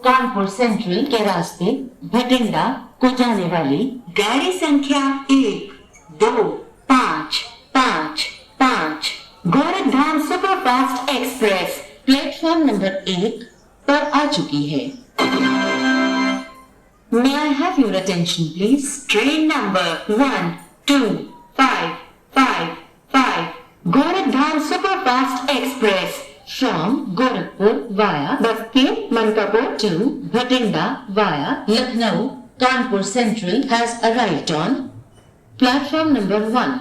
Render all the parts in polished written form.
Kanpur central के रास्ते भटिंडा को जाने वाली गाड़ी संख्या 125555 Gorakhdham superfast express platform number 1 पर आ चुकी है। May I have your attention please? Train number 1255 Gorakhdham Superfast Express from Gorakhpur via Basti Mankapur to Bhatinda via Lucknow, Kanpur Central has arrived on platform number 1.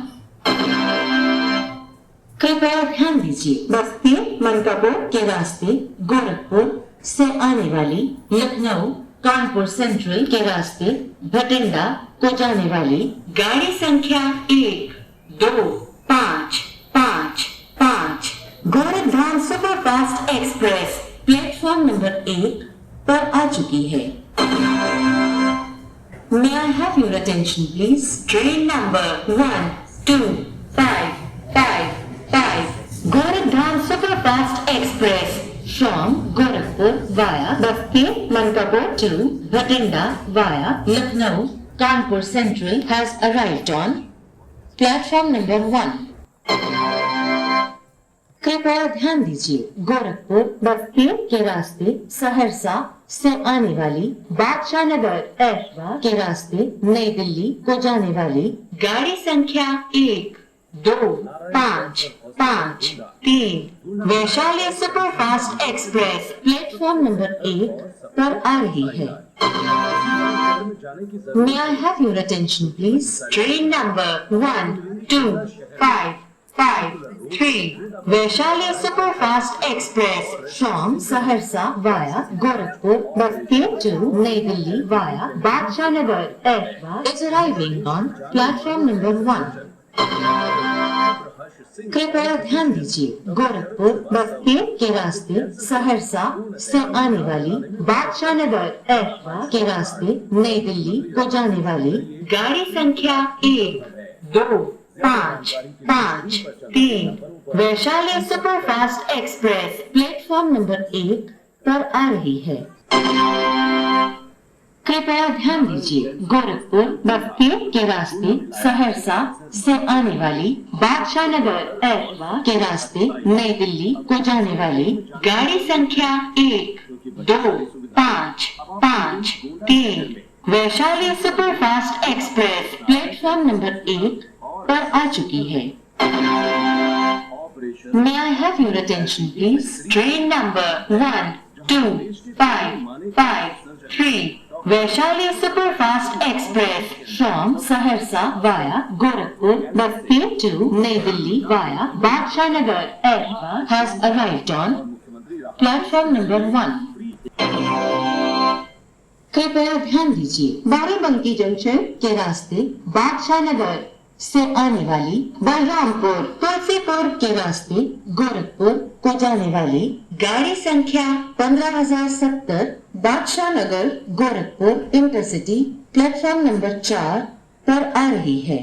कृपया ध्यान दीजिए, बस्ती मनकापुर के रास्ते गोरखपुर से आने वाली लखनऊ कानपुर सेंट्रल के रास्ते भटिंडा को जाने वाली गाड़ी संख्या 1255 Gorakhdham superfast express platform number 1 पर आ चुकी है। May I have your attention please? Train number 1255 Gorakhdham Superfast Express from Gorakhpur via Basti Mankapur to Bhatinda via Lucknow, Kanpur Central has arrived on platform number 1. कृपया ध्यान दीजिए, गोरखपुर बस्ती के रास्ते सहरसा से आने वाली बादशाह नगर एरवा के रास्ते नई दिल्ली को जाने वाली गाड़ी संख्या 1255 Vaishali superfast express platform number 1 पर आ रही है। May I have your attention please? Train number 1253 Vaishali superfast express from Saharsa via Gorakhpur Basti to New Delhi via Badshah Nagar Erwa is arriving on platform number 1। कृपया ध्यान दीजिए, गोरखपुर बस्ती के रास्ते सहरसा से आने वाली बादशाह नगर एरवा के रास्ते नई दिल्ली को जाने वाली गाड़ी संख्या 1253 Vaishali superfast express platform number 1 पर आ रही है। कृपया ध्यान दीजिए, गोरखपुर बस्ती के रास्ते सहरसा से आने वाली बादशाह नगर एरवा के रास्ते नई दिल्ली को जाने वाली गाड़ी संख्या 1253 Vaishali superfast express platform number 1 पर आ चुकी है। May I have your attention please? Train number 1253 Vaishali superfast express from Saharsa via Gorakhpur Basti to New Delhi via Badshah Nagar Erwa has arrived on platform number 1। कृपया ध्यान दीजिए, बाराबंकी जंक्शन के रास्ते बादशाह नगर से आने वाली बलरामपुर तुलसीपुर के रास्ते गोरखपुर को जाने वाली गाड़ी संख्या 15070 Badshah Nagar Gorakhpur intercity platform number 4 पर आ रही है।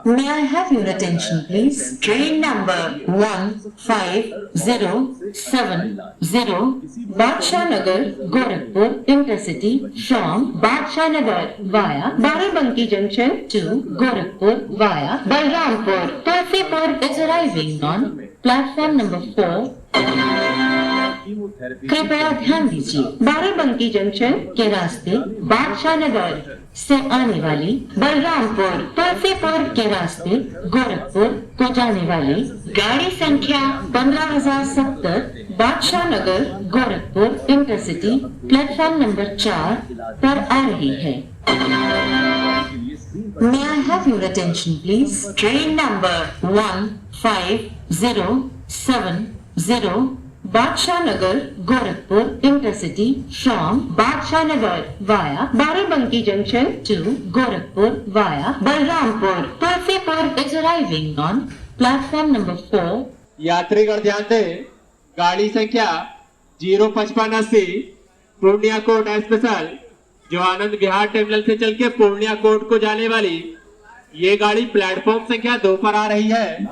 May I have your attention please? Train number 1570 Badshah Nagar Gorakhpur intercity from Badshah Nagar via Barabanki junction to Gorakhpur via Balrampur Tulsipur is arriving on platform number 4। कृपया ध्यान दीजिए, बाराबंकी जंक्शन के रास्ते बादशाह नगर से आने वाली बलरामपुर तुलसीपुर के रास्ते गोरखपुर को जाने वाली गाड़ी संख्या 15070 Badshah Nagar Gorakhpur intercity platform number 4 पर आ रही है। May I have your attention please? Train number 1570 Badshah Nagar Gorakhpur intercity from Badshah Nagar via Barabanki junction to Gorakhpur via Balrampur Tulsipur is arriving on platform number 4। यात्रीगण ध्यान दें, गाड़ी संख्या 05580 पूर्णिया कोट स्पेशल जो आनंद विहार टर्मिनल से चल के पूर्णिया कोट को जाने वाली ये गाड़ी प्लेटफॉर्म संख्या 2 पर आ रही है।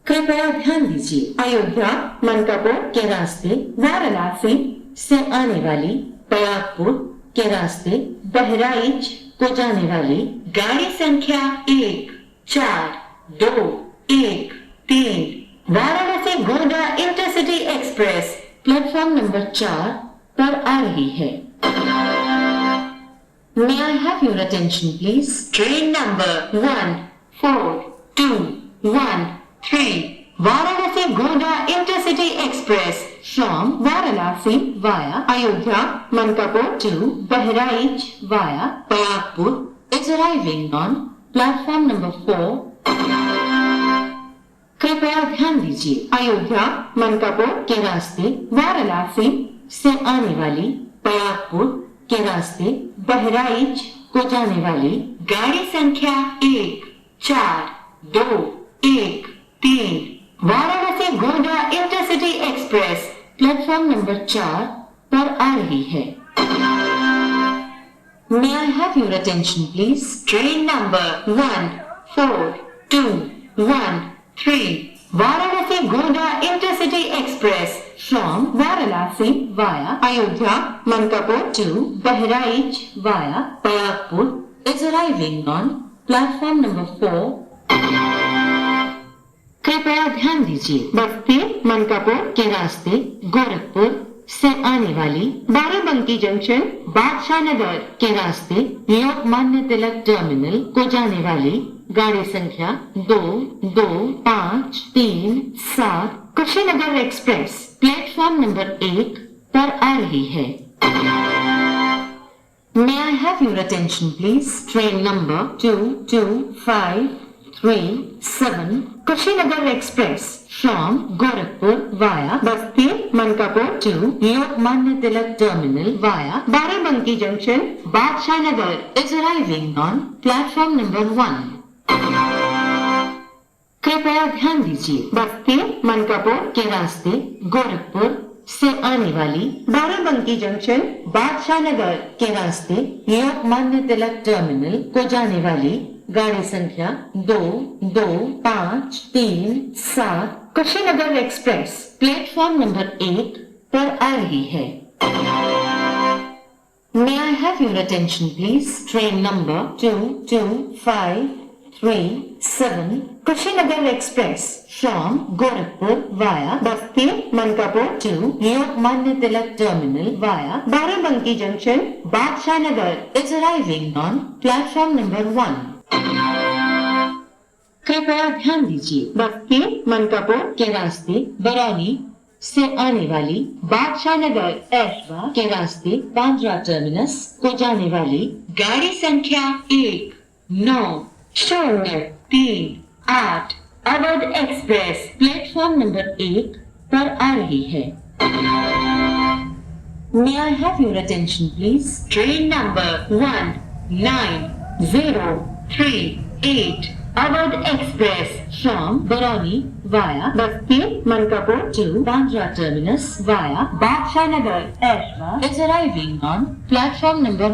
कृपया ध्यान दीजिए, अयोध्या मनकापुर के रास्ते वाराणसी से आने वाली प्रयागपुर के रास्ते बहराइच को जाने वाली गाड़ी संख्या 1421 Varanasi Gonda intercity express platform number 4 पर आ रही है। May I have your attention please? Train number 1421 Varanasi Gonda Intercity Express from Varanasi via Ayodhya Mankapur to Bahraich via Prayagpur is arriving on platform number 4. कृपया ध्यान दीजिए, अयोध्या मनकापुर के रास्ते वाराणसी से आने वाली प्रयागपुर के रास्ते बहराइच को जाने वाली गाड़ी संख्या 1421 Varanasi Gonda intercity express platform number 4 पर आ रही है। May I have your attention please? Train number 1421 Varanasi Gonda Intercity Express from Varanasi via Ayodhya Mankapur to Bahraich via Prayagpur is arriving on platform number 4. कृपया ध्यान दीजिए, बस्ती मनकापुर के रास्ते गोरखपुर से आने वाली बाराबंकी जंक्शन बादशाह नगर के रास्ते लोकमान्य तिलक टर्मिनल को जाने वाली गाड़ी संख्या 2253 कुशीनगर एक्सप्रेस प्लेटफॉर्म नंबर 1 पर आ रही है। May I have your attention please? Train number 22537 Kushinagar Express from Gorakhpur via Basti Mankapur to Lokmanya Tilak Terminal via Barabanki Junction Badshah Nagar is arriving on platform number 1. कृपया ध्यान दीजिए, बस्ती मनकापुर के रास्ते गोरखपुर से आने वाली बाराबंकी जंक्शन बादशाह नगर के रास्ते लोकमान्य तिलक टर्मिनल को जाने वाली गाड़ी संख्या 2253 कुशीनगर एक्सप्रेस प्लेटफॉर्म नंबर 1 पर आ रही है। May I have your attention please? Train number 22537 Kushinagar Express from Gorakhpur via Basti Mankapur to Lokmanya Tilak Terminal via Barabanki Junction Badshah Nagar is arriving on platform number 1. कृपया ध्यान दीजिए, बस्ती मनकापुर के रास्ते बरौनी से आने वाली बादशाह नगर एशवा के रास्ते बांद्रा टर्मिनस को जाने वाली गाड़ी संख्या 1903 अवध एक्सप्रेस प्लेटफॉर्म नंबर 1 पर आ रही है। May I have your attention please? Train number 1908 Awadh Express from Barauni via Basti Mankapur to Bandra Terminus via Badshah Nagar Ashwa is arriving on platform number 1.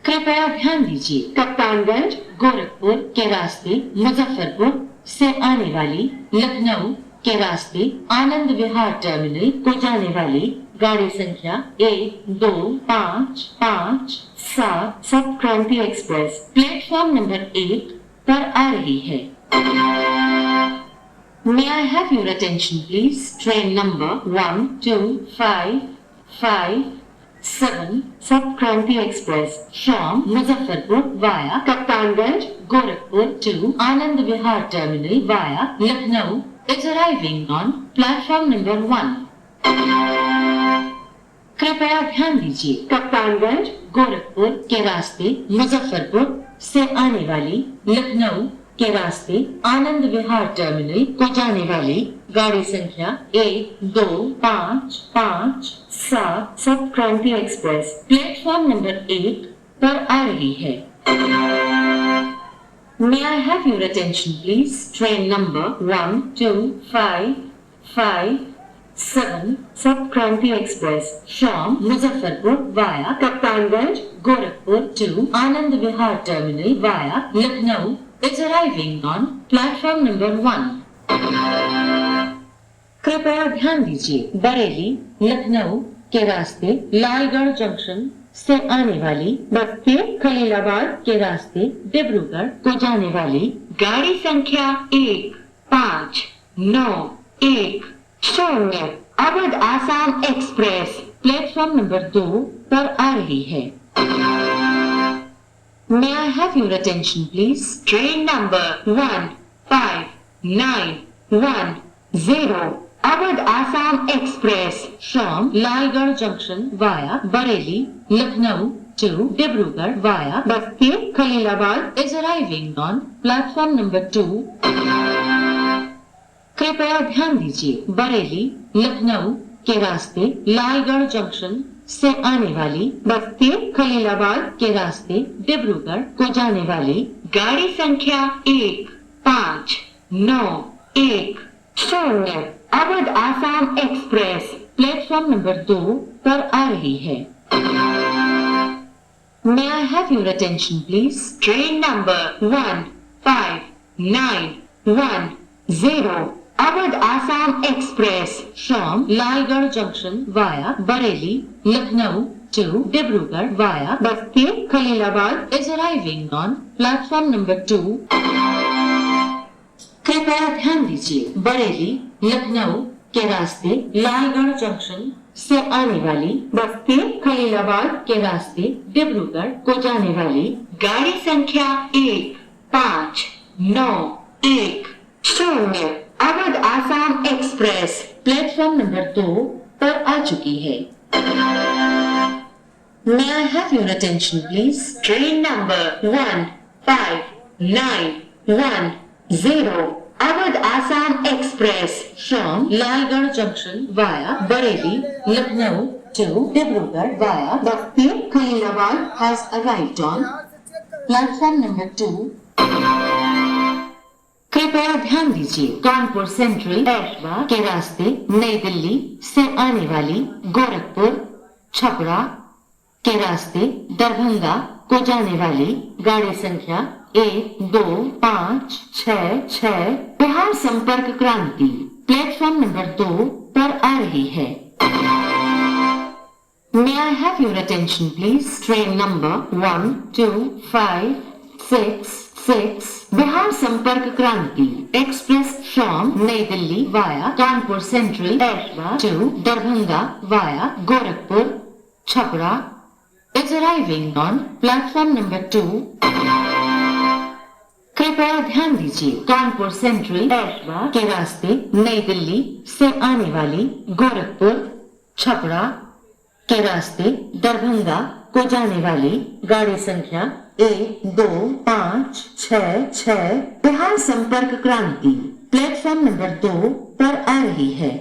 कृपया ध्यान दीजिए, कप्तानगंज गोरखपुर के रास्ते मुजफ्फरपुर से आने वाली लखनऊ के रास्ते आनंद विहार टर्मिनल को जाने वाली गाड़ी संख्या 12557 सप्तक्रांति एक्सप्रेस प्लेटफॉर्म नंबर 1 पर आ रही है। May I have your attention please? Train number 1257 Saptkranti Express from Muzaffarpur via Kaptanganj, Gorakhpur to Anand Vihar Terminal via Lucknow is arriving on platform number 1. कृपया ध्यान दीजिए, कप्तानगंज गोरखपुर के रास्ते मुजफ्फरपुर से आने वाली लखनऊ के रास्ते आनंद विहार टर्मिनल को जाने वाली गाड़ी संख्या 12557 सप्तक्रांति एक्सप्रेस प्लेटफॉर्म नंबर 1 पर आ रही है। May I have your attention please? Train number 1257 Saptkranti Express from Muzaffarpur via Kaptanganj, Gorakhpur to Anand Vihar Terminal via Lucknow is arriving on platform number 1. कृपया ध्यान दीजिए, बरेली लखनऊ के रास्ते लालगढ़ जंक्शन से आने वाली बस के खलीलाबाद के रास्ते डिब्रूगढ़ को जाने वाली गाड़ी संख्या 1591 Awadh Assam express platform number 2 पर आ रही है। May I have your attention please? Train number 1591 Awadh Assam Express from Lalgarh Junction via Bareilly, Lucknow to Dibrugarh via Basti, Khalilabad is arriving on platform number 2. कृपया ध्यान दीजिए, बरेली लखनऊ के रास्ते लालगढ़ जंक्शन से आने वाली बस्ती खलीलाबाद के रास्ते डिब्रूगढ़ को जाने वाली गाड़ी संख्या 1591 Awadh Assam express platform number 2 पर आ रही है। May I have your attention please? Train number 1591 Awadh Assam Express from Lalgarh Junction via Bareilly, Lucknow to Dibrugarh via Basti, Khalilabad is arriving on platform number 2. कृपया ध्यान दीजिए, बरेली लखनऊ के रास्ते लालगढ़ जंक्शन से आने वाली बस्ती खलीलाबाद के रास्ते डिब्रूगढ़ को जाने वाली गाड़ी संख्या 1591 Awadh Assam express platform number 2 पर आ चुकी है। May I have your attention please? Train number 1591 Awadh Assam Express from Lalgarh Junction via Bareilly, Lucknow to Dibrugarh via Basti, Khalilabad has arrived on platform number 2. कृपया ध्यान दीजिए, कानपुर सेंट्रल पेशवा के रास्ते नई दिल्ली से आने वाली गोरखपुर छपरा के रास्ते दरभंगा को जाने वाली गाड़ी संख्या 1256 बिहार संपर्क क्रांति प्लेटफॉर्म नंबर 2 पर आ रही है। May I have your attention please? Train number 1256 Bihar संपर्क क्रांति Express from New Delhi via Kanpur Central Peshwa to Darbhanga via Gorakhpur Chhapra is arriving on platform number 2. कृपया ध्यान दीजिए, कानपुर सेंट्रल पेशवा के रास्ते नई दिल्ली से आने वाली गोरखपुर छपरा के रास्ते दरभंगा को जाने वाली गाड़ी संख्या 1256 बिहार संपर्क क्रांति प्लेटफॉर्म नंबर 2 पर आ रही है।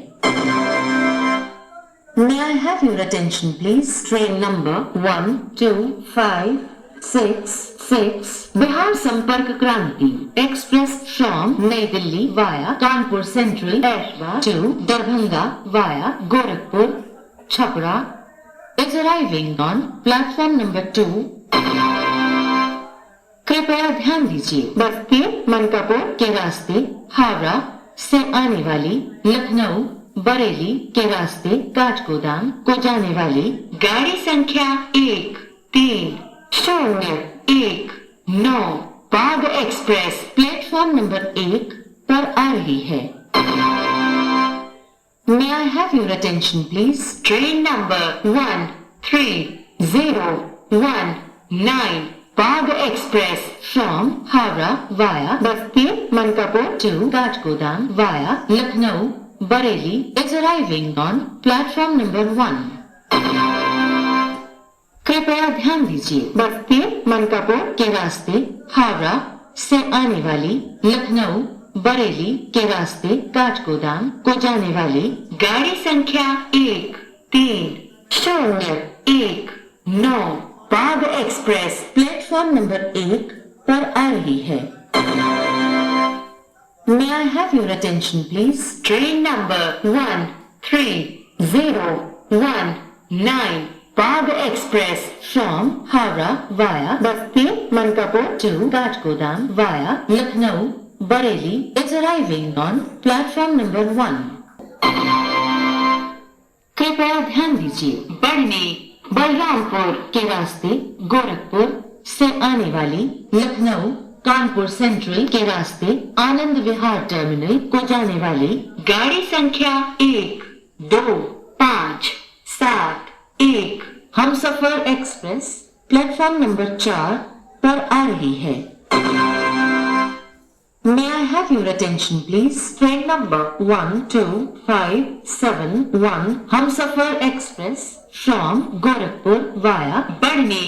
May I have your attention please? Train number 1256 Bihar संपर्क क्रांति Express from New Delhi via Kanpur Central Peshwa to Darbhanga via Gorakhpur Chhapra is arriving on platform number 2. कृपया ध्यान दीजिए, बस्ती मनकापुर के रास्ते हावड़ा से आने वाली लखनऊ बरेली के रास्ते काठगोदाम को जाने वाली गाड़ी संख्या 1309 बाघ एक्सप्रेस प्लेटफॉर्म नंबर 1 पर आ रही है। May I have your attention please? Train number 1309 Bagh Express from Howrah via Basti, Mankapur to Kathgodam via Lucknow, Bareilly is arriving on platform number 1. कृपया ध्यान दीजिए, बस्ती मनकापुर के रास्ते हावड़ा से आने वाली लखनऊ बरेली के रास्ते काठगोदाम को जाने वाली गाड़ी संख्या 1309 बाघ एक्सप्रेस प्लेटफॉर्म नंबर 1 पर आ रही है। May I have your attention please? Train number 1309 Bagh Express from Howrah via Basti, Mankapur to Kathgodam via Lucknow, Bareilly is arriving on platform number 1. कृपया ध्यान दीजिए, बढ़नी बलरामपुर के रास्ते गोरखपुर से आने वाली लखनऊ कानपुर सेंट्रल के रास्ते आनंद विहार टर्मिनल को जाने वाली गाड़ी संख्या 1, 2, 5, 7, 1 हमसफर एक्सप्रेस प्लेटफॉर्म नंबर 4 पर आ रही है। May I have your attention please? Train number 12571 Humsafar Express from Gorakhpur via Badni,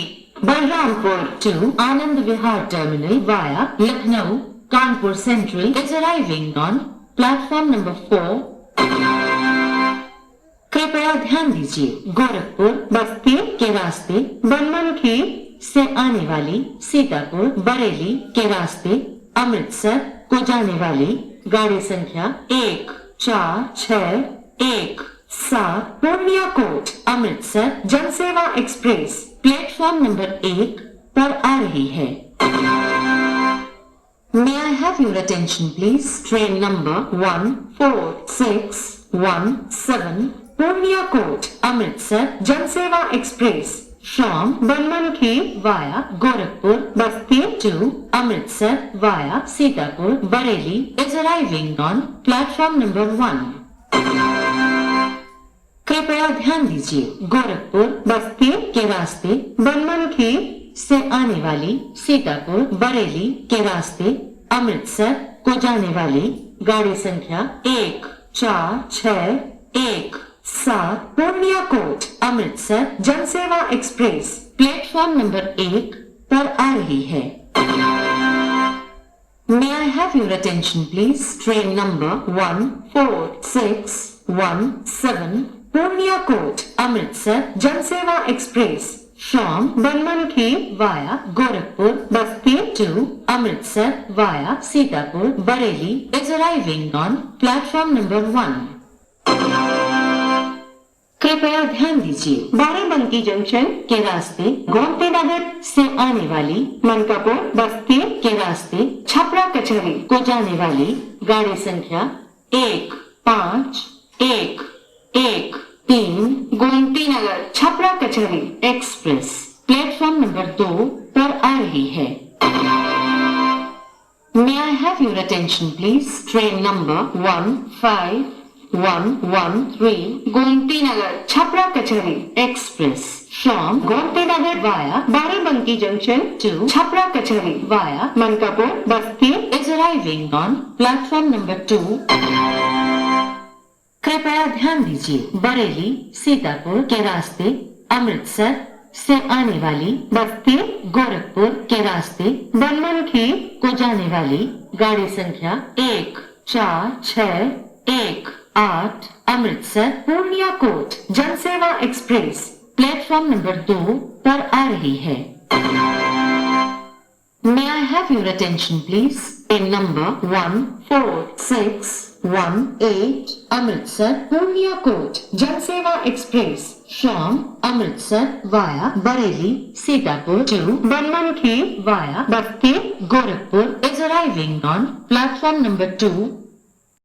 Balrampur to Anand Vihar Terminal via Lucknow, Kanpur Central is arriving on platform number 4. कृपया ध्यान दीजिए, गोरखपुर बस्ती के रास्ते बनमनखी से आने वाली सीतापुर बरेली के रास्ते अमृतसर को जाने वाली गाड़ी संख्या 1461 Purnia Court Amritsar Jansewa express platform number 1 पर आ रही है। May I have your attention please? Train number 14617 Purnia Court Amritsar Jansewa express from Banmankhi via Gorakhpur Basti to Amritsar via Sitapur Bareilly is arriving on platform number 1. कृपया ध्यान दीजिए, गोरखपुर बस्ती के रास्ते बनमनखी से आने वाली सीतापुर बरेली के रास्ते अमृतसर को जाने वाली गाड़ी संख्या 1461 Purnia Court Amritsar Jansewa express platform number 1 पर आ रही है। May I have your attention please? Train number 14617 Purnia Court Amritsar Jansewa express from Banmankhi via Gorakhpur Basti to Amritsar via Sitapur Bareilly is arriving on platform number 1. कृपया ध्यान दीजिए, बाराबंकी जंक्शन के रास्ते गोमती नगर से आने वाली मनकापुर बस्ती के रास्ते छपरा कचहरी को जाने वाली गाड़ी संख्या 1513 गोमती नगर छपरा कचहरी एक्सप्रेस प्लेटफॉर्म नंबर 2 पर आ रही है। May I have your attention please? Train number 15113 Gomti Nagar Chhapra कचहरी express from Gomti Nagar via Barabanki junction to Chhapra कचहरी via Mankapur Basti is arriving on platform number 2. कृपया ध्यान दीजिए, बरेली सीतापुर के रास्ते अमृतसर से आने वाली बस्ती गोरखपुर के रास्ते बनमनखी को जाने वाली गाड़ी संख्या 1461 Amritsar Purnia Court Jansewa express platform number 2 पर आ रही है। May I have your attention please? In number 14618 Amritsar Purnia Court Jansewa express from Amritsar via Bareilly Sitapur to Banmankhi via Basti Gorakhpur is arriving on platform number 2